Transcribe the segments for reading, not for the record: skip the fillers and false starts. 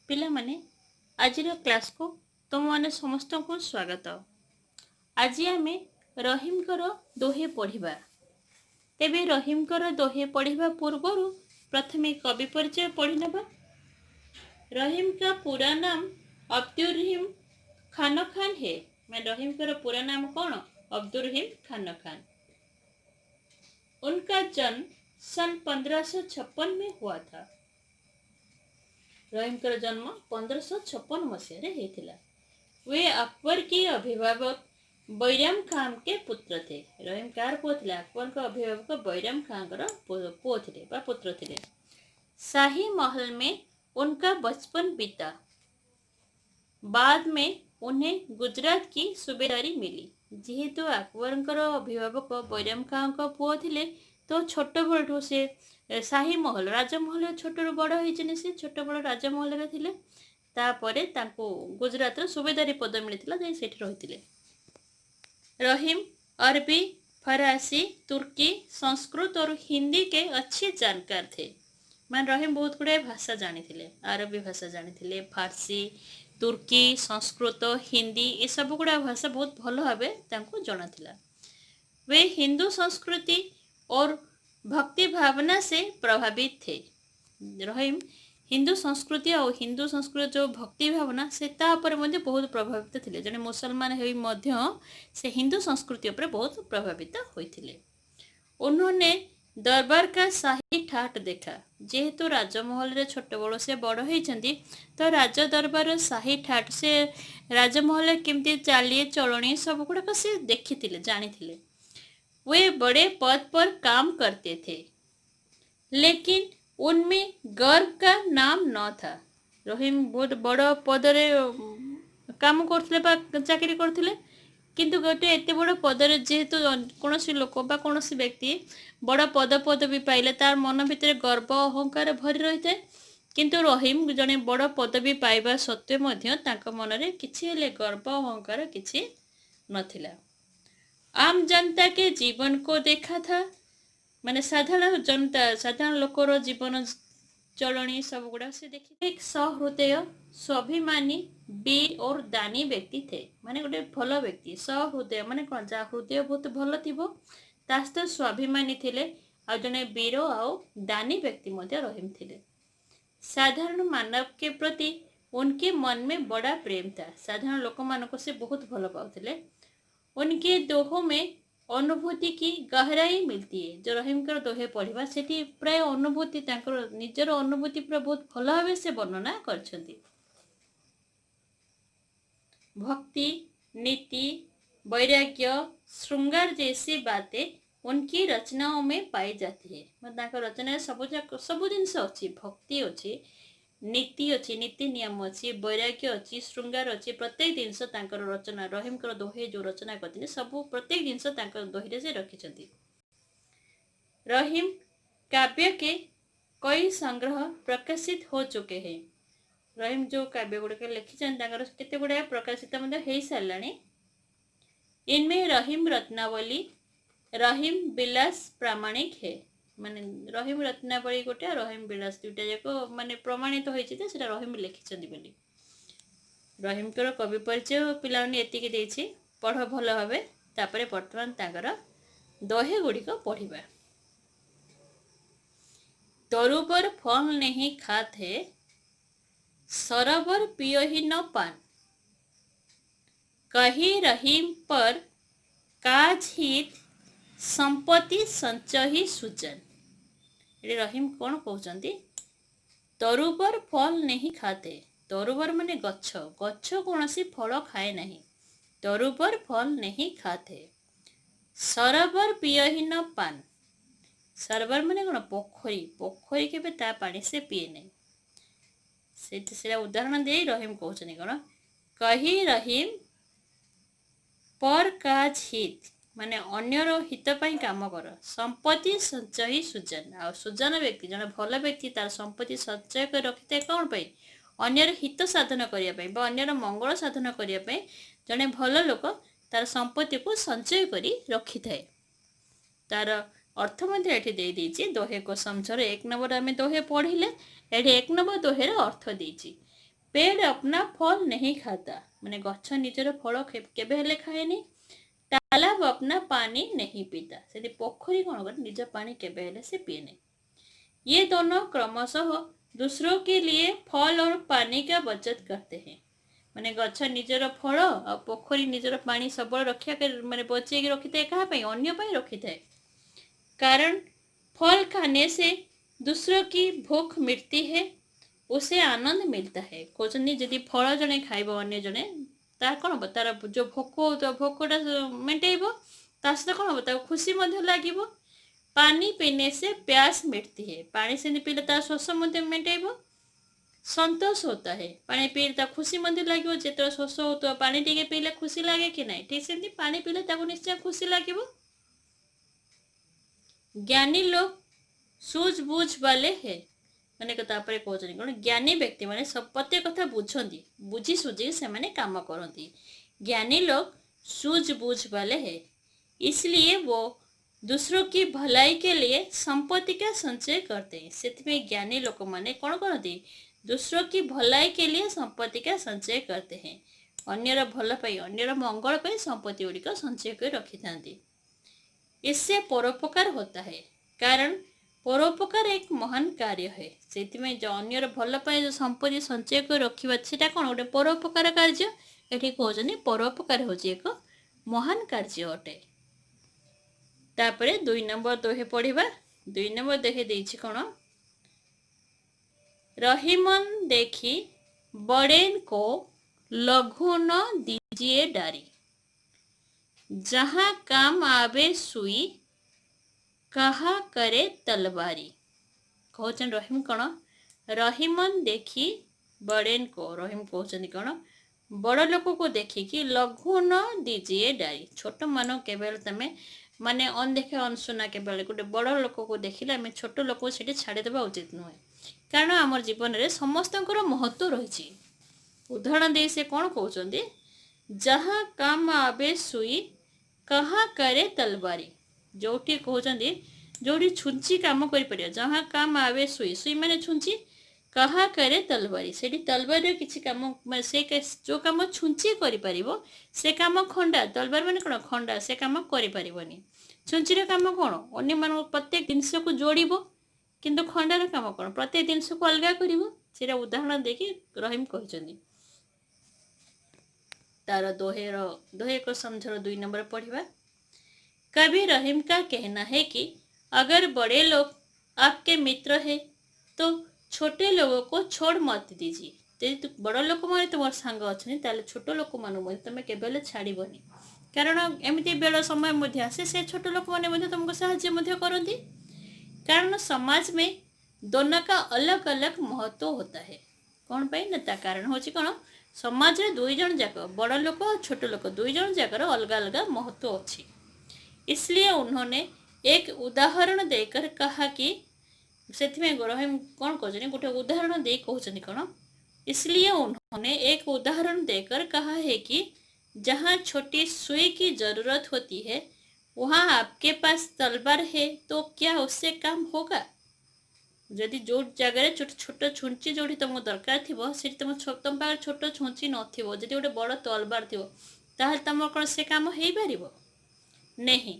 पिला माने आज क्लास को तुम मैंने समस्त को स्वागत। आज आम रहीमकर दोहे पढ़ा। तेबे रहीमकर दोहे पढ़ा पूर्व प्रथमे कवि परिचय पढ़ी नवा। रहीम का पूरा नाम अब्दुल रहीम खान खान है। मैं रहीम का पूरा नाम कौन? अब्दुल रहीम खान खान। उनका जन्म सन 1556 में हुआ था। रहीम का जन्म 1556 मसीह होता। वे अकबर के अभिभावक बैराम खां के पुत्र थे। रहीम कार पुओ थे? अकबर का अभिभावक बैराम खां पुओ थे बा पुत्र थे। शाही महल में उनका बचपन बीता। बाद में उन्हें गुजरात की सूबेदारी मिली। जेहेतु अकबर अभिभावक बैराम खां पुओ थे तो छोट बड़ू से शाही महल राजमहल छोट बड़ होती से छोट बड़ राजमहल थे। तापरे तांको गुजरात सूबेदारी पद मिलता से रही। रहीम अरबी, फरासी, तुर्की, संस्कृत और हिंदी के अच्छे जानकार थे। मान रहीम बहुत गुड़ाए भाषा जानी थे। अरबी भाषा जानी थे, फारसी, तुर्की, संस्कृत, हिंदी ये सब गुड़ा भाषा बहुत भल भाव जना था। वे हिंदू संस्कृति और भक्ति भावना से प्रभावित थे। रहीम हिंदू संस्कृति और हिंदू संस्कृति जो भक्ति भावना से बहुत प्रभावित थे। जड़े मुसलमान से हिंदू संस्कृति पर बहुत प्रभावित होते। उन्होंने दरबार का शाही ठाट देखा। जेहेतु राजमहल रे छोट बड़ से बड़ होती तो राज दरबार शाही ठाट से राजमहल केमती चाली चलनी सब गुड़ाक से देखी जानी थे। वे बड़े पद पर काम करते थे लेकिन उनमें गर्व का नाम न था। रहीम बहुत बड़ पदरे काम करते चाकरी करते किंतु गोटे एत बड़ पदरे जेहेतु कौन लोक बा कौन व्यक्ति बड़ पदवी पाइले तार मन भितर गर्व अहंकार भरी रही है। किंतु रहीम जड़े बड़ पदवी पाइबा सत्वे मन में किसी गर्व अहंकार किसी नथिला। आम जनता के जीवन को देखा था। माने साधारण जनता साधारण लोकर जीवन चलनी सब गुड़ा से देखी। एक सहृदय, स्वाभिमानी, वीर और दानी व्यक्ति थे। माने गोटे भल व्यक्ति। सहृदय माने कौन? जहाँ हृदय बहुत भल थी सहित स्वाभिमानी थे आ जने वीर आ दानी व्यक्ति रहीम थे। साधारण मानव के प्रति उनके मन में बड़ा प्रेम था। साधारण लोक मानक से बहुत भल पाते। उनके दोहों में अनुभूति की गहराई मिलती है। जो रहीम कर दोहे पढ़ा से प्राय अनुभूति निजर अनुभूति पूरा बहुत भल भाव से वर्णना करछंती। भक्ति, नीति, वैराग्य, श्रृंगार जैसी बातें उनकी रचनाओं में पाई जाती है। मतलब रचना सब जिनस अच्छी। भक्ति अच्छी, नीति अच्छी, नीति नियम अच्छी, वैराग्य अच्छी, श्रृंगार अच्छी। प्रत्येक जिनस रचना रहीम दोहे जो रचना करते सब प्रत्येक जिनस दोहे से रखिंट। रहीम काव्य के कई संग्रह प्रकाशित हो चुके हैं। रहीम जो काव्य गुड़िक लिखिं केते गुड़ाए प्रकाशित हो सारा। इनमें रहीम रत्नावली, रहीम विलास प्रामाणिक है। माने रहीम रत्नावली गोटे, रहीम विलास दुईटा जाक माने प्रमाणित होती से रहीम लिखिं बोली। रहीम कवि परिचय पिलाने एतिकी देछि। पढ़ भल भाव। तापरे वर्तमान तांकर दोहे गुड़िक पढ़ा। तरुबर फल नहीं खाते, सरोवर पियो ही न पान। कही रहीम पर काज हित, संपत्ति संचय ही सुजन। ये रहीम कौन कहते? तरुबर फल नहीं खाते। तरुबर माने गच्छ। गच्छ कौन सी फल खाए नहीं। तरुबर फल नहीं खाते। सरोवर पियो ही न पान। सरोवर माने कौन? पोखरी। पोखरी के ता पानी से पिए नहीं। से उदाहरण दे रहीम कहते कौन? कही रहीम पर काज हित माने अन्यर हित पाई काम कर। संपत्ति संचय सुजन। आ सुजन व्यक्ति जन भल व्यक्ति तार संपत्ति संचय कर रखी था कौन पाई? अन्यर हित साधन करने अन्यर मंगल साधन करने जड़े भल लोक तार संपत्ति को संचय करी रखी थाए। तार अर्थ दोहे को समझर 1 नंबर आम दोहे पढ़िले। ये 1 नंबर दोहेर अर्थ देछि। पेड़ अपना फल नहीं खाता, माने गछ निजर फल केबे हेले खाएनी। तालाब अपना पानी नहीं पीता, से पोखरी कौन कर निज पानी केबे हेले से पिए नहीं। ये दोनों क्रमशः दूसरों के लिए फल और पानी का बचत करते हैं। माने गछ निजर फल और पोखरी निजर पानी सब रक्षा कर माने बचे रखी था कहाँ पे अन्य पे रखी था। कारण फल खाने से दूसरों की भूख मिटती है, उसे आनंद मिलता है। कहते जदि फल जड़े खाइब अन्य जड़े तार कौन हम तार जो भोक हो भोकटा मेटेब ता सहित कौन हम खुशी लगे। पानी पीने से प्यास मिटती है, पानी से पीले तार शोष मेटेब संतोष होता है। पानी पीले खुशी लगे, जो शोष हो तो पानी टे पीले खुशी लगे कि नहीं, ठीक से पानी पीले निश्चय खुशी लगे। ज्ञानी लोग सूझबूझ वाले है, माने तापर कहते कौन ज्ञानी व्यक्ति माने सब प्रत्येक कथा बुझती बुझी सुझी से माने काम करती। ज्ञानी लोग सूझबूझ वाले है, इसलिए वो दूसरों की भलाई के लिए संपत्ति का संचय करते हैं। से ज्ञानी लोक माने कौन करती दूसरों की भलाई के लिए संपत्ति का संचय करते हैं। अन्यर भल पाई अन्यर मंगल पाई संपत्ति गुड़िक संचय कर रखी था। इससे परोपकार होता है, कारण परोपकार एक महान कार्य है। से जो अन्यर भल पाए जो संपत्ति संचय कर रखा से कौन गोटे परोपकार कार्य। ये कहते परोपकार हूँ एक महान कार्य अटे। तापरे 2 नंबर दोहे पढ़िबा। 2 नंबर दोहे देछि कोन रहीमन देखी बड़ेन को लघु न दीजिए डारी, जहाँ काम आवे सुई कहा करे तलवारी। कहते रहीम कौन रहीमन देखी बड़ेन को, रहीम कहते कौन बड़ लोक को देखिकी लघु न दीजिए डारी। छोट मान केवल तमें माने अनदेखे अनसुना केवल गोटे बड़ लोक को देखिले आम छोट लोक को छाड़देवा उचित नुहे, कारण आम जीवन में समस्त महत्व रही। उदाहरण दे से कौन कहते जहाँ काम आवे सुई कहाँ करे तलवारी। जोटी कहते जोटी छुंची काम कर जहाँ काम आवे सुई, सुई माने छुंची कहा करे तलवारी, से तलवार किसी कम से जो कम छुंची कर से कम खंडा, तलवार माने कौन खंडा से कम कर छुंचीर कम कौन अन्य मान प्रत्येक जिनस को जोड़ किंतु खंडार कम कौन प्रत्येक जिनस को अलग कर। उदाहरण देखिए रहीम कहते तार दोहे को समझर 2 नंबर पढ़िबा। कभी रहीम का कहना है कि अगर बड़े लोग आपके मित्र है तो छोटे लोगों को छोड़ मत दीजिए। यदि बड़ लोक मैंने तुम सांग अच्छा छोट लोक मान तुम के छाड़बनी, कारण एमती बेल समय आसे से छोट लोक मैंने तुमको साहाय्य करती। कारण समाज में दोनों का अलग अलग महत्व होता है। कौन पाई ना कारण हूँ कौन समाज में 2 जन जाक बड़ लोक और छोट लोक 2 जन जाकर अलग अलग महत्व अच्छी। इसलिए उन्होंने एक उदाहरण देकर कहा कि से रहीम कौन कहते गोटे उदाहरण दे कहते कौन इसलिए उन्होंने एक उदाहरण देकर कहा है कि जहाँ छोटी सुई की जरूरत होती है वहाँ आपके पास तलवार है तो क्या उससे काम होगा। यदि जो जगह छोट छोट छुंची जो तुमको दरकार थी तुम तुम पाखे छोट छुंची नथो, जदि गोटे बड़ तलवार थी ताहले तुम कौन से काम हो पार नहीं।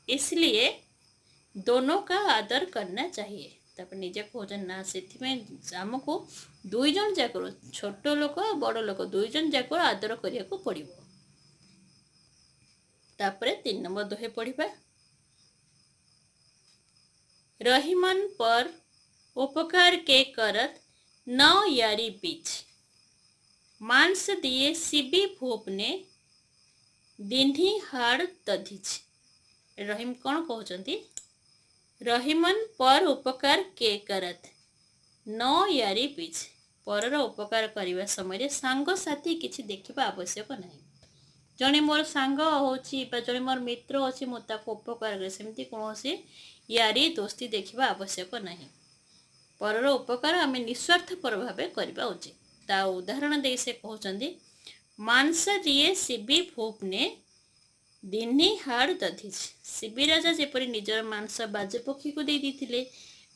इसलिए दोनों का आदर करना चाहिए। तापर निजे कहते ना से आमको 2 जन जाक छोट लोक बड़ लोक 2 जन जाक आदर करने को पड़ो। तापर 3 नंबर दोहे पढ़िबा। रहीमन पर उपकार के करत न यारी बीच, मांस दिए सिबी भूपने दिन्ही हाड़ दधिच। रहीम कौन कहते रहीमन पर उपकार के करत न यारी बीच, परर उपकार करने समय सांगसाथी किसी देखा आवश्यक नहीं। जड़े मोर सांग होने मोर मित्र अच्छी मुझे उपकार करे सेमती कौन यारी दोस्ती देखा आवश्यक नहीं। परर उपकार आम निस्वार्थपर भाव करवा उचित। ता उदाहरण दे से कहते मांस दिए सिबी भूपने दिन्ही हाड़ दधिच। शिबी राजा जेपरी निजर मांस बाज पक्षी को दे दीथिले,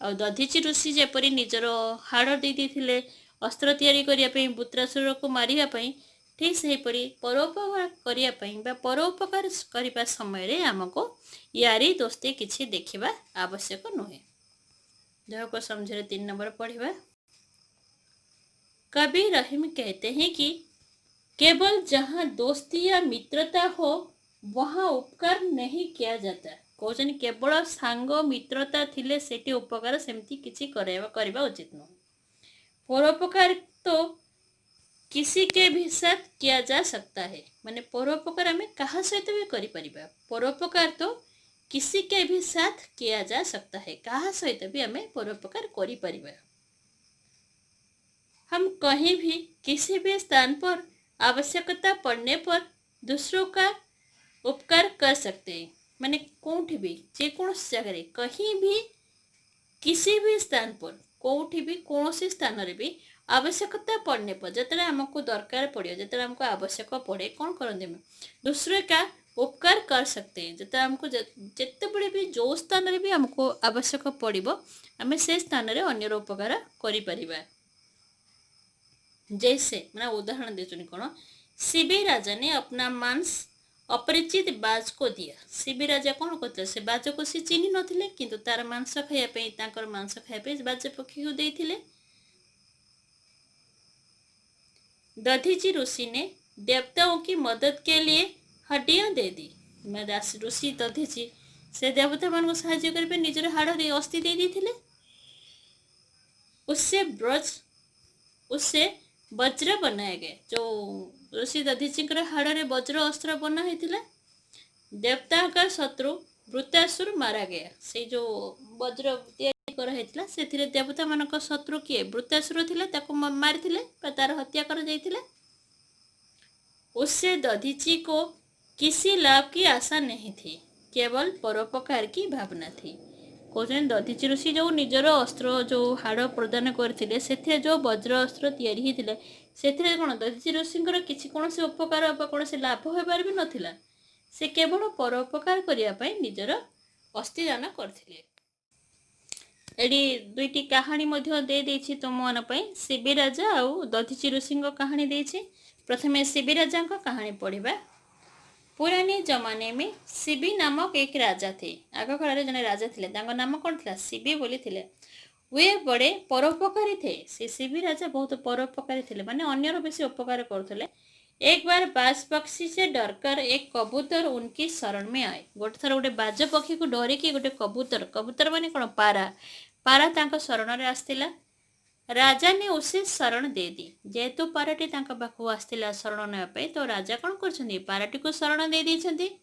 आ दधिच ऋषि जेपरी निजर हाड़ दे दीथिले अस्त्र तैयारी करिया पई वृत्रासुर को मारिया पई ठीक सेहीपरि परोपकार करिया पई बा परोपकार करिबा समय रे हमको यारी दोस्ती किछि देखिबा आवश्यक नुहे। जो को समझे 3 नंबर पढ़िबा। कवि रहीम कहते हैं कि केवल जहाँ दोस्ती या मित्रता हो वहाँ उपकार नहीं किया जाता। कहते केवल सांग मित्रता थिले सेठी उपकार सेमती किछि करबा उचित नुह। परोपकार तो किसी के भी साथ किया जा सकता है। माने परोपकार हमें कहा सहित भी करि परिबा। परोपकार तो किसी के भी साथ किया जा सकता है। कहा सहित भी हमें परोपकार करि परिबा। हम कहीं भी किसी भी स्थान पर आवश्यकता पड़ने पर दूसरों का उपकार कर सकते हैं। माने कोठी भी जेकोसी जगह कहीं भी किसी भी स्थान पर कोठी भी कौन सी स्थान रे भी आवश्यकता पड़ने पर जितने हमको दरकार पड़े जितने हमको आवश्यक पड़े कौन करते हैं दूसरे का उपकार कर सकते हैं। जिते हमको जिते बड़े भी जो स्थान रे भी हमको आवश्यक पड़ो आम से स्थान रे अन्यर उपकार करिपरिबा। जैसे मैं उदाहरण देती कौन शिबी राजा ने अपना मांस अपरिचित बाज को दिया। शिबी राजा कौन करते से बाज को सी चिन्ह नथिले किंतु तार मांस खाइबा तांकर मांस खाइबा बाज पक्षी को देइथिले। दधीची ऋषि ने देवताओं की मदद के लिए हड्डियां दे दी। मैं ऋषि दधीची से देवता मान को साहाय्य करबे निजर हाड़ रे अस्थि दे देथिले। उससे वज्र बनाए गए। जो ऋषि दधीची हाड़ रे वज्र अस्त्र बना होता। देवता का शत्रु वृत्तासुर मारा गया। से जो वज्र तैयारी से देवता मान शत्रु किए वृत्तासुर थिले ताको मारिथिले तार हत्या कर जाइथिले। उससे दधीची को किसी लाभ की आशा नहीं थी केवल परोपकार की भावना थी। कहते दधीची ऋषि जो निजर अस्त्र जो हाड़ प्रदान करते से जो वज्र अस्त्र तैयारी होते से कौन दधीची ऋषि किसी कौन से उपकार कौन से लाभ होबार भी नाला। से केवल परोपकार करने निजर अस्थिदान करथिले। एडी दुईटी कहानी दे देछि तुम मन पई शिबी राजा और दधीची ऋषि कहानी देछि। प्रथमे शिबी राजा कहानी पढ़िबा। पुराने जमाने में शिबी नामक एक राजा थे। आग काल जने राजा थे नाम कौन था शिबी बोली थे। वे बड़े परोपकारी थे। से शिबी राजा बहुत परोपकारी थे माने अन्यर बेसी उपकार करते। एक बार बाज पक्षी से डरकर एक कबूतर उनकी शरण में आए। गोटे थर गोटे बाज पक्षी को डरिकी गोटे कबूतर माने कौन पारा तांको शरण रे आस्तिला। राजा ने उसे शरण दे दी। जेहेतु पाराटी तांको पाखु आस्तिला शरण नेबा पे तो राजा कौन करछन्ती पाराटी को शरण दे दी।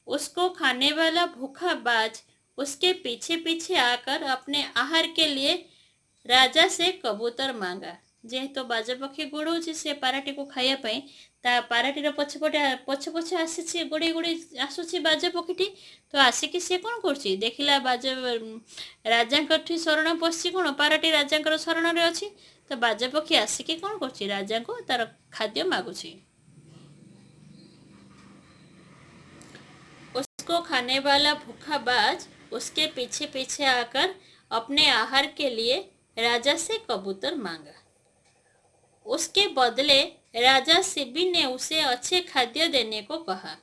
उसको खाने वाला भूखा बाज उसके पीछे पीछे आकर अपने आहार के लिए राजा से कबूतर मांगा। जेहेतु बाज पक्षी गोड़े से पाराटी को खाइबा पाराटीर पछे पछे आसी गोड़े गोड़े आसूसी बाज पक्षी तो आसिक सी कौन कर देखला बाज राजा शरण पशि कौन पाराटी राजा शरण रे अच्छी तो बाज पक्षी आसिक कौन कर राजा को तार खाद्य मागुची। उसको खाने वाला भूखा बाज उसके पीछे पीछे आकर अपने आहार के लिए राजा से कबूतर मांगा। उसके बदले राजा शिबी ने उसे अच्छे खाद्य देने को कहा।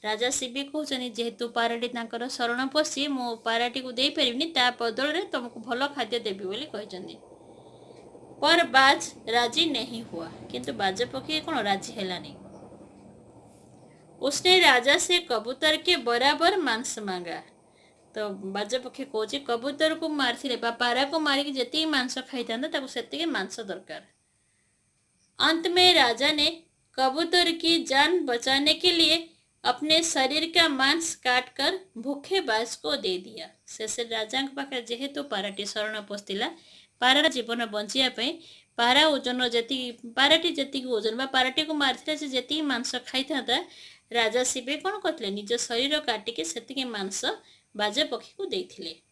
राजा शिबी कहते जेहेतु पाराटी तांकर शरण पशि मो पाराटी को दे पारिनी ता बदल रे तुमको भल खाद्य देवी बोली कहते। पर बाज राजी नहीं हुआ किंतु बाज पक्षी कौन राजी हेलानी। उसने राजा से कबूतर के बराबर मांस मांगा। तो बाज पक्षी कौच कबूतर को मारी पारा को मारिक जी मांस खाई था से मांस दरकार। अंत में राजा ने कबूतर की जान बचाने के लिए अपने शरीर का मांस काटकर भूखे बाज को दे दिया। शेष राजा पाखे जेहेतु पाराटी शरण पशिला पारार जीवन बचाई पारा ओजन जी पाराटी जी ओजन पाराटी को मारी से जी मांस खाई था राजा शिबी कौन करते निज शरीर काटिके से मांस बाज पक्षी को देथिले।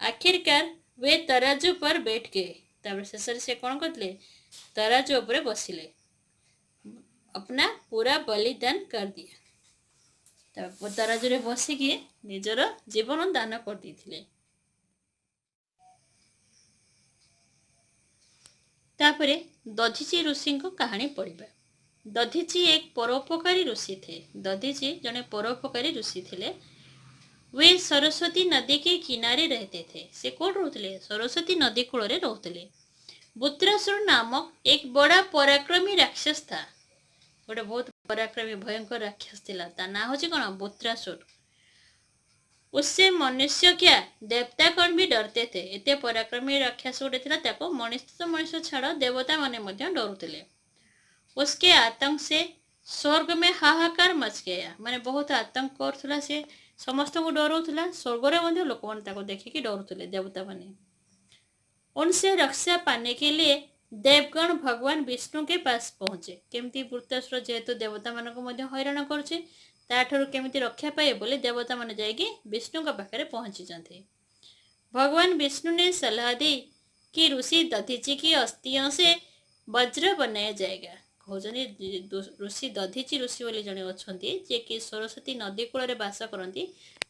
आखिरकार वे तराजू पर बैठ गए। शेष से कौन करते तराजू पर बसिले अपना पूरा बलिदान कर दिया। तराजू रे बसिकी निजर जीवन दान कर देथिले। तापरे दधीची ऋषि को कहानी पढ़ा। दधीची एक परोपकारी ऋषि थे। दधीची जने परोपकारी ऋषि थे। वे सरस्वती नदी के किनारे रहते थे। से कौन रोते? सरस्वती नदी कूल रोते। वृत्रासुर नामक एक बड़ा पराक्रमी राक्षस था। गोटे बहुत पराक्रमी भयंकर राक्षस थिला। ता ना होची कौन? वृत्रासुर। उससे मनुष्य क्या देवता कौन भी डरते थे। इतने पराक्रमी राक्षस गोटे थिला, ताको मनुष्य तो मनुष्य छाड़ देवता माने मध्य डरुथिले। उसके आतंक से स्वर्ग में हाहाकार मच गया। माने बहुत आतंक करथुला, से समस्त को डराउथुला। स्वर्ग रे मध्य लोक माने ताको देखिकी डरुथिले देवता माने। उनसे रक्षा पाने के लिए देवगण भगवान विष्णु के पास पहुंचे। केमती वृत्रासुर जेहेतु देवता मान को मध्य हैरान करुचे, ताठर केमती रक्षा पाए बोले देवता मान जाइए विष्णु का पाखरे पहुंची जाते। भगवान विष्णु ने सलाह दी कि ऋषि दधीची की अस्थियों से वज्र बनाया जाएगा। कहते ऋषि दधीची ऋषि बोले जड़े अच्छा जे कि सरस्वती नदी कूल बास करती।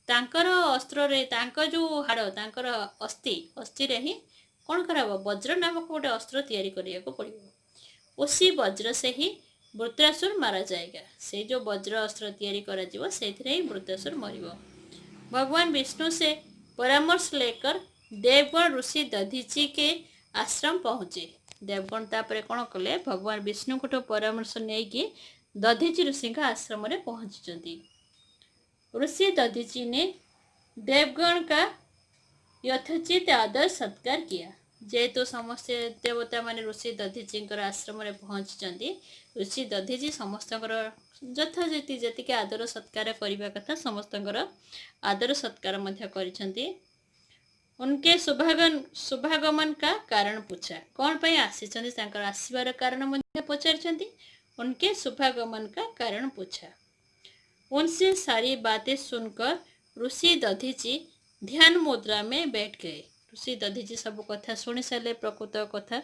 तांकर अस्त्र रे तांकर जो हाड़ तांकर अस्थि रे ही कौन कराब वज्र नामक गोटे अस्त्र तैयारी करने को पड़ो। उसी वज्र से ही वृत्रासुर मारा जाएगा। से जो वज्र अस्त्र तैयारी करा से ही वृत्रासुर मरिबो। भगवान विष्णु से परामर्श लेकर देवगण ऋषि दधीची के आश्रम पहुंचे। देवगण तापर कौन कले? भगवान विष्णु को परामर्श नहीं दधीची ऋषि आश्रम में पहुंची। ऋषि दधीची ने देवगण का यथोचित आदर सत्कार किया। जेहेतु समस्त देवता माने ऋषि दधीची आश्रम में पहुंची, ऋषि दधीची समस्त यथाजीति जी आदर सत्कार करने कथा समस्त आदर सत्कार करिसेंती। उनके शुभागमन का कारण पूछा। कौन पे आसी आसबार कारण पचार। उनके शुभागमन का कारण पूछा। उनसे सारी बातें सुनकर ऋषि दधीची ध्यान मुद्रा में बैठ गए। ऋषि दधीची सब कथा शुणी सारे प्रकृत कथा,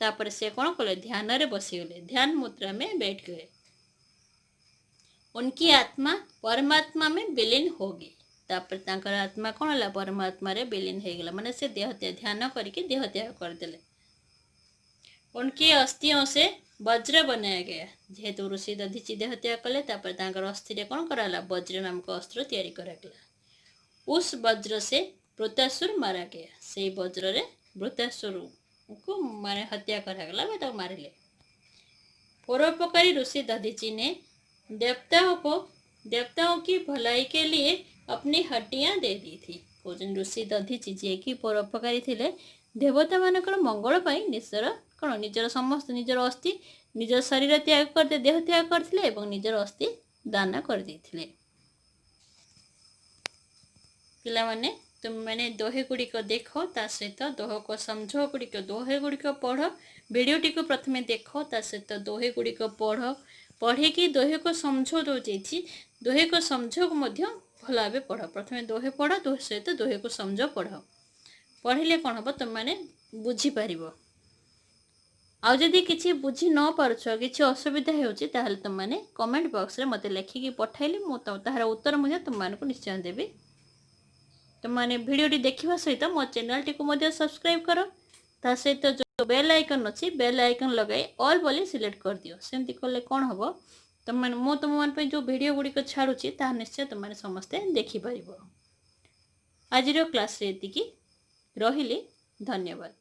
तापर से कौन कले? ध्यान रे बसीगले, ध्यान मुद्रा में बैठ गए। उनकी आत्मा परमात्मा में विलीन होगी। तापर तांकर आत्मा कौन है? परमात्मा रे विलीन हो गला। माने से देह ध्यान करके देह त्याग करदेले। उनके अस्थियों से वज्र बनाया गया। जेहेतु ऋषि दधीची देह त्याग कले, तापर तांकर अस्थि रे कौन कराला? वज्र नामक अस्त्र तैयारी करागला। उस वज्र से वृत्रासुर मारा गया। से वज्र रे वृत्रासुर को मारे हत्या करागला, मारिले। परोपकारी ऋषि दधीची ने देवताओं की भलाई के लिए अपनी हड्डियां दे दी थी। ऋषि दधीची जे कि परोपकारी थे, देवता मानकर मंगल पाई निजर समस्त निजर अस्थि निजर शरीर त्याग करते देह त्याग करते निजर अस्थि दान कर देथिले। पिला माने तुम मैंने दोहे गुड़िक देख, ता सहित दोह को समझ गुड़िक दोहे गुड़िक पढ़। वीडियोटी को प्रथमे देख, ता सहित दोहे गुड़िक पढ़। पढ़े कि दोहे को समझो दौची दोहे को समझो भल भाव पढ़। प्रथमे दोहे पढ़, दोहे सहित दोहे को समझ पढ़। पढ़िले कौन हम तुम मैंने बुझीपार। आउ जदि किसी बुझी न पार्छ कि असुविधा हो तुम मैंने कमेंट बॉक्स रे मते लिखिकी पठाइले तार उत्तर मुझे तुम मानक निश्चय देवी। तुम मैंने वीडियोटी देखा सहित मो चैनल टी को सब्सक्राइब कर। ता सहित जो बेल आइकन अच्छी बेल आइकन लगाई ऑल बोली सिलेक्ट कर दियो। सेमती कले कौन हम तुम मैंने तुम मान जो वीडियो गुड़िक छाड़ुची ता निश्चय तुम मैंने समस्ते देखिपर। आज क्लास रे एतिकी रहिली। धन्यवाद।